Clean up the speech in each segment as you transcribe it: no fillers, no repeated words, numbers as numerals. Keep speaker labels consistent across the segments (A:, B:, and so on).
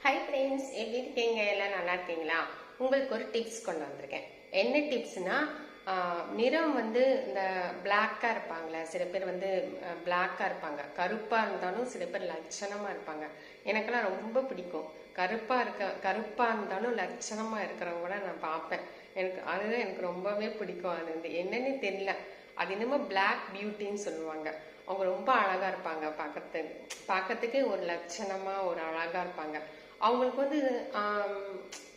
A: Hi friends, எப்படி இருக்கீங்க? எல்லாம் நல்லா இருக்கீங்களா? உங்களுக்கு ஒரு டிப்ஸ் கொண்டு வந்திருக்கேன். என்ன டிப்ஸ்னா, நிறம் வந்து இந்த பிளாக்காக இருப்பாங்களே, சில பேர் வந்து பிளாக்காக இருப்பாங்க. கருப்பாக இருந்தாலும் சில பேர் லட்சணமாக இருப்பாங்க. எனக்கெல்லாம் ரொம்ப பிடிக்கும். கருப்பாக இருந்தாலும் லட்சணமாக இருக்கிறவங்கள நான் பார்ப்பேன். அதுதான் எனக்கு ரொம்பவே பிடிக்கும். அது வந்து என்னன்னு தெரியல. அது இன்னமும் பிளாக் பியூட்டின்னு சொல்லுவாங்க. அவங்க ரொம்ப அழகா இருப்பாங்க. பார்க்கறதுக்கே ஒரு லட்சணமா ஒரு அழகா இருப்பாங்க. அவங்களுக்கு வந்து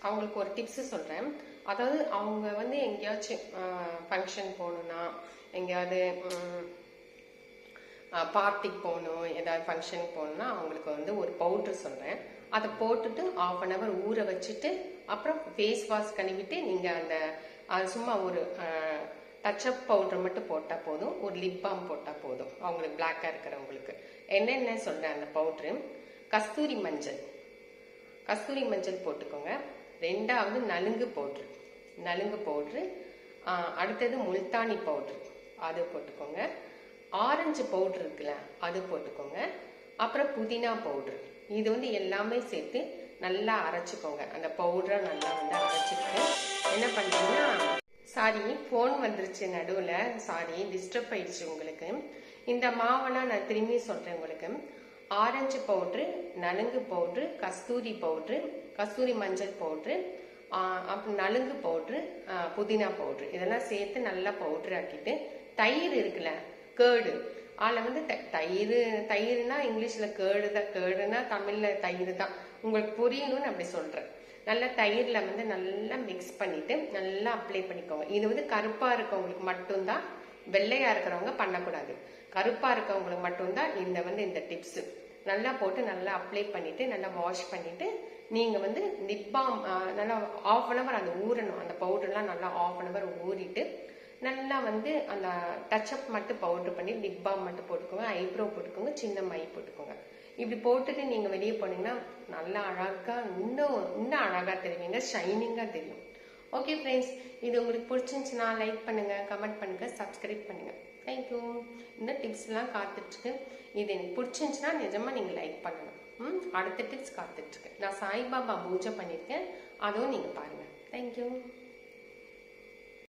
A: அவங்களுக்கு ஒரு டிப்ஸ் சொல்றேன். அதாவது அவங்க வந்து எங்கேயாச்சும் ஃபங்க்ஷன் போகணும்னா, எங்கேயாவது பார்ட்டிக்கு போகணும், ஏதாவது ஃபங்க்ஷனுக்கு போகணும்னா அவங்களுக்கு வந்து ஒரு பவுடர் சொல்றேன். அதை போட்டுட்டு 1/2 hour ஊற வச்சுட்டு அப்புறம் ஃபேஸ் வாஷ் கழுவிட்டு நீங்க அந்த சும்மா ஒரு டச்சப் பவுடர் மட்டும் போட்டால் போதும். ஒரு லிப் பாம் போட்டால் போதும். அவங்களுக்கு பிளாக்காக இருக்கிறவங்களுக்கு என்னென்ன சொல்றேன். அந்த பவுட்ரு கஸ்தூரி மஞ்சள் போட்டுக்கோங்க. 2வது நலுங்கு பவுட்ரு. அடுத்தது முல்தானி பவுட்ரு, அது போட்டுக்கோங்க. ஆரஞ்சு பவுட்ரு இருக்குல்ல, அது போட்டுக்கோங்க. அப்புறம் புதினா பவுட்ரு. இது வந்து எல்லாமே சேர்த்து நல்லா அரைச்சிக்கோங்க. அந்த பவுடரை நல்லா வந்து அரைச்சிட்டு என்ன பண்ணுறீங்கன்னா, சாரி ஃபோன் வந்துருச்சு நடுவில், சாரி டிஸ்டர்ப் ஆயிடுச்சு உங்களுக்கு. இந்த மாவெல்லாம் நான் திரும்பி சொல்கிறேன் உங்களுக்கு. ஆரஞ்சு பவுட்ரு, நலுங்கு பவுட்ரு, கஸ்தூரி மஞ்சள் பவுட்ரு, அப்புறம் நலுங்கு பவுட்ரு, புதினா பவுட்ரு, இதெல்லாம் சேர்த்து நல்லா பவுட்ரு ஆக்கிட்டு, தயிர் இருக்குல்ல, கேர்டு, அதில் வந்து தயிர்னா இங்கிலீஷில் கேர்டுனா தமிழில் தயிர் தான். உங்களுக்கு புரியணும்னு அப்படி சொல்கிறேன். நல்லா தயிரில் வந்து நல்லா மிக்ஸ் பண்ணிட்டு நல்லா அப்ளை பண்ணிக்கோங்க. இது வந்து கருப்பாக இருக்கவங்களுக்கு மட்டும்தான், வெள்ளையாக இருக்கிறவங்க பண்ணக்கூடாது. கருப்பாக இருக்கவங்களுக்கு மட்டும்தான் இந்த டிப்ஸ். நல்லா போட்டு நல்லா அப்ளை பண்ணிட்டு நல்லா வாஷ் பண்ணிட்டு நீங்கள் வந்து லிப் பாம் நல்லா 1/2 hour அது ஊறணும். அந்த பவுடர்லாம் நல்லா 1/2 hour ஊறிட்டு நல்லா வந்து அந்த டச்சப் மட்டும் பவுடர் பண்ணி லிப் பாம் மட்டும் போட்டுக்கோங்க. ஐப்ரோ போட்டுக்கோங்க, சின்ன மை போட்டுக்கோங்க. இப்படி போட்டுட்டு நீங்கள் வெளியே போனீங்கன்னா நல்லா அழகாக இன்னும் அழகாக தெரிவிங்க, ஷைனிங்காக தெரியும். ஓகே ஃப்ரெண்ட்ஸ், இது உங்களுக்கு பிடிச்சிருந்துச்சுன்னா லைக் பண்ணுங்கள், கமெண்ட் பண்ணுங்கள், சப்ஸ்கிரைப் பண்ணுங்கள். தேங்க்யூ. இந்த டிப்ஸ்லாம் காத்துட்ருக்கு. இது எனக்கு பிடிச்சிருந்துச்சுன்னா நிஜமாக நீங்கள் லைக் பண்ணணும். அடுத்த டிப்ஸ் காத்துட்ருக்கு. நான் சாய்பாபா பூஜை பண்ணியிருக்கேன், அதுவும் நீங்கள் பாருங்கள். தேங்க்யூ.